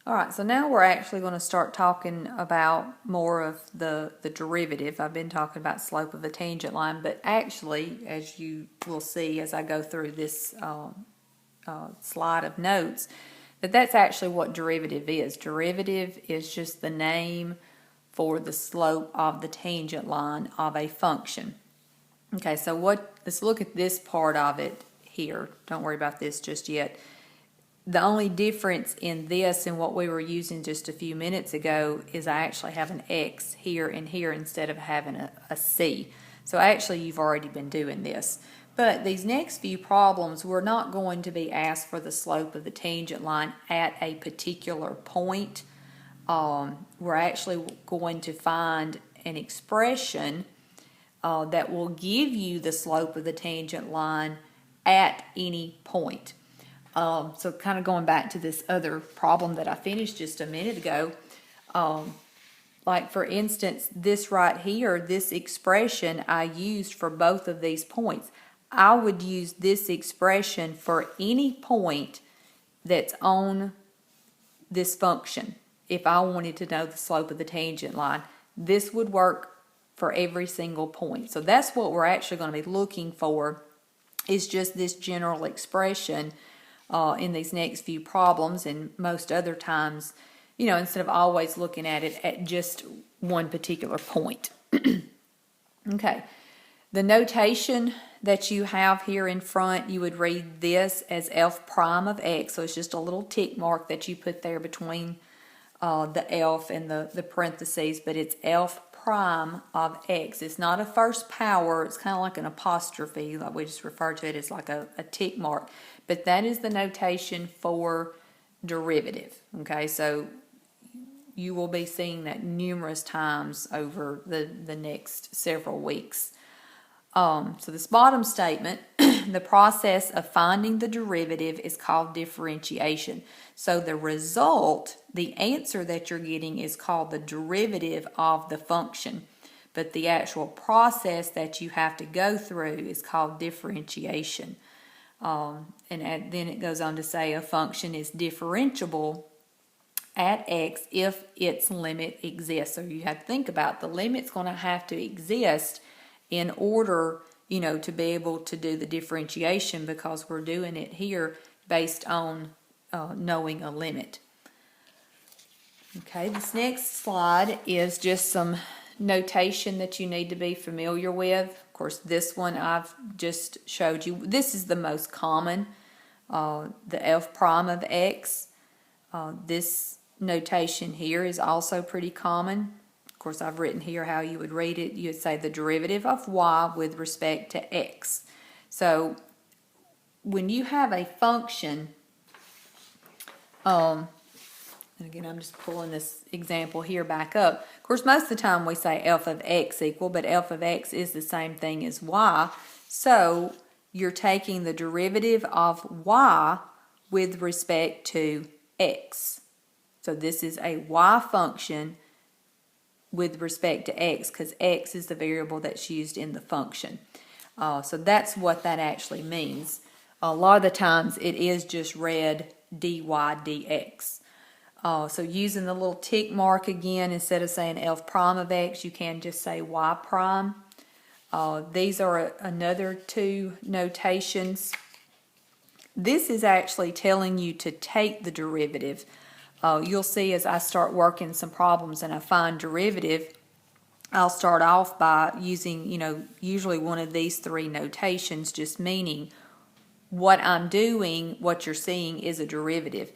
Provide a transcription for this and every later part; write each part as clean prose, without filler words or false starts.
All right, so now we're actually going to start talking about more of the derivative. I've been talking about slope of a tangent line, but actually, as you will see as I go through this slide of notes, that's actually what derivative is. Derivative is just the name for the slope of the tangent line of a function. Okay, so let's look at this part of it here. Don't worry about this just yet. The only difference in this and what we were using just a few minutes ago is I actually have an X here and here instead of having a C. So actually you've already been doing this. But these next few problems, we're not going to be asked for the slope of the tangent line at a particular point. We're actually going to find an expression that will give you the slope of the tangent line at any point. So kind of going back to this other problem that I finished just a minute ago, like for instance, this right here, this expression I used for both of these points. I would use this expression for any point that's on this function. If I wanted to know the slope of the tangent line, this would work for every single point. So that's what we're actually going to be looking for, is just this general expression in these next few problems, and most other times, instead of always looking at it at just one particular point. Okay, the notation that you have here in front, you would read this as f prime of x, so it's just a little tick mark that you put there between the f and the parentheses, but it's f prime of x. It's not a first power, it's kind of like an apostrophe, like we just refer to it as like a tick mark, but that is the notation for derivative. Okay, so you will be seeing that numerous times over the next several weeks. So this bottom statement, the process of finding the derivative is called differentiation. So the result, the answer that you're getting, is called the derivative of the function. But the actual process that you have to go through is called differentiation. And then it goes on to say a function is differentiable at x if its limit exists. So you have to think about the limit's going to have to exist in order, to be able to do the differentiation, because we're doing it here based on knowing a limit. Okay, this next slide is just some notation that you need to be familiar with. Of course, this one I've just showed you. This is the most common, the f prime of x. This notation here is also pretty common. Of course, I've written here how you would read it. You would say the derivative of y with respect to x. So when you have a function, and again, I'm just pulling this example here back up. Of course, most of the time we say f of x equal, but f of x is the same thing as y. So you're taking the derivative of y with respect to x. So this is a y function with respect to x, because x is the variable that's used in the function. So that's what that actually means. A lot of the times it is just read dy dx. So using the little tick mark again, instead of saying f prime of x, you can just say y prime. These are another two notations. This is actually telling you to take the derivative. You'll see as I start working some problems and I find derivative, I'll start off by using, usually one of these three notations, just meaning what I'm doing, what you're seeing is a derivative.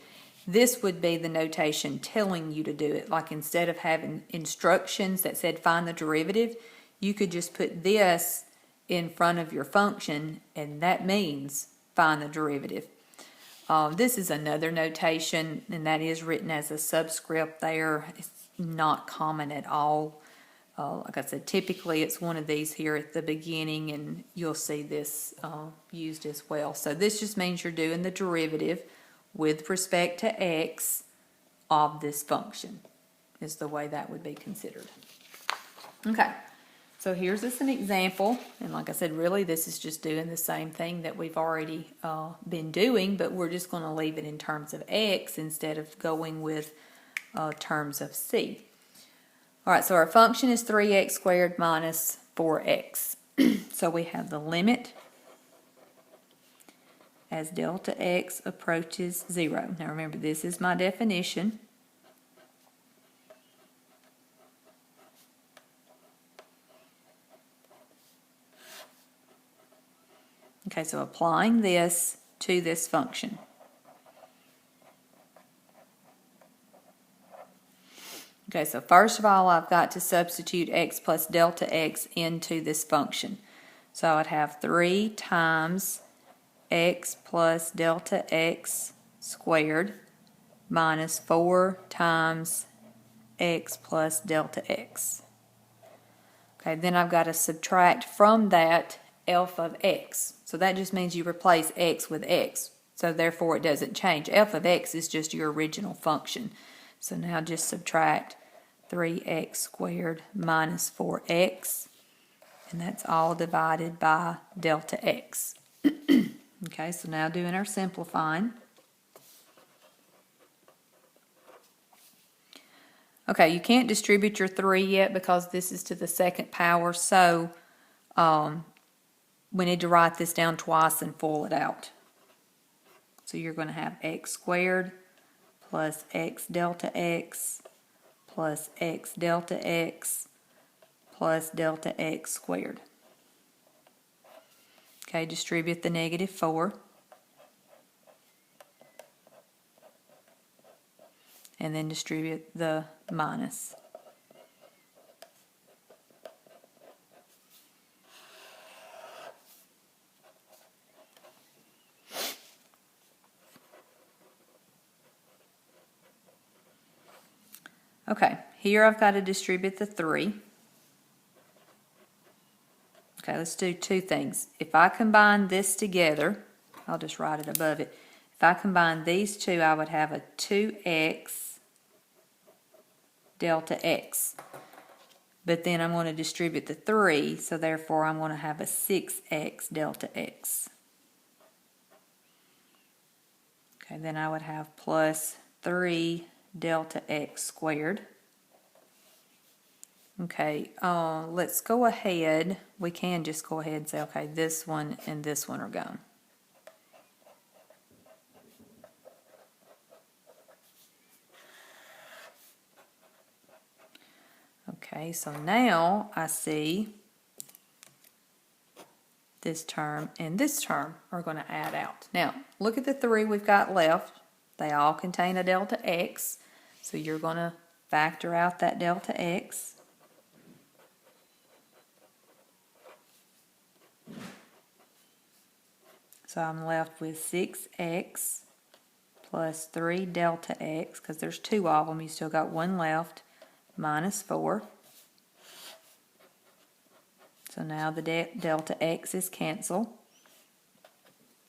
This would be the notation telling you to do it. Like instead of having instructions that said find the derivative, you could just put this in front of your function, and that means find the derivative. This is another notation, and that is written as a subscript there. It's not common at all. Like I said, typically it's one of these here at the beginning, and you'll see this used as well. So this just means you're doing the derivative with respect to x of this function, is the way that would be considered. Okay, So here's just an example, and like I said, really this is just doing the same thing that we've already been doing, but we're just going to leave it in terms of x instead of going with terms of c. All right, so our function is 3x squared minus 4x. So we have the limit as delta x approaches 0. Now remember, this is my definition. Okay, so applying this to this function. Okay, so first of all, I've got to substitute x plus delta x into this function. So I'd have 3 times x plus delta x squared minus 4 times x plus delta x. Okay, then I've got to subtract from that f of x. So that just means you replace x with x. So therefore it doesn't change. F of x is just your original function. So now just subtract 3x squared minus 4x, and that's all divided by delta x. Okay, so now doing our simplifying. Okay, you can't distribute your 3 yet because this is to the second power, so we need to write this down twice and FOIL it out. So you're going to have x squared plus x delta x plus x delta x plus delta x squared. Okay, distribute the negative 4. And then distribute the minus. Okay, here I've got to distribute the 3. Okay, let's do two things. If I combine this together, I'll just write it above it. If I combine these two, I would have a 2x delta x. But then I'm going to distribute the 3, so therefore I'm going to have a 6x delta x. Okay, then I would have plus 3 delta x squared. Okay, let's go ahead. We can just go ahead and say, okay, this one and this one are gone. Okay, so now I see this term and this term are going to add out. Now, look at the 3 we've got left. They all contain a delta x, so you're going to factor out that delta x. So I'm left with 6x plus 3 delta x, because there's 2 of them, you still got 1 left, minus 4. So now the delta x is canceled.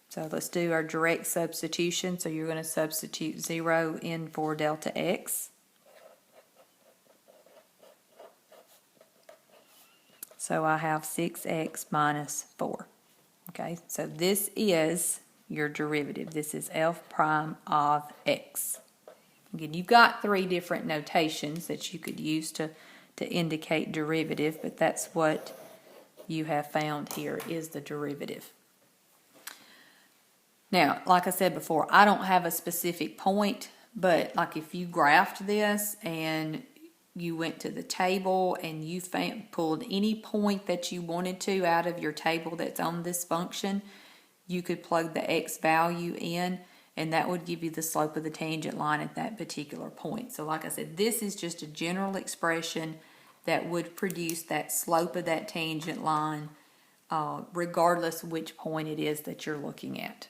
So let's do our direct substitution. So you're going to substitute 0 in for delta x. So I have 6x minus 4. Okay, so this is your derivative. This is f prime of x. Again, you've got 3 different notations that you could use to indicate derivative, but that's what you have found here is the derivative. Now, like I said before, I don't have a specific point, but like if you graphed this and you went to the table and you pulled any point that you wanted to out of your table that's on this function, you could plug the x value in, and that would give you the slope of the tangent line at that particular point. So like I said, this is just a general expression that would produce that slope of that tangent line regardless of which point it is that you're looking at.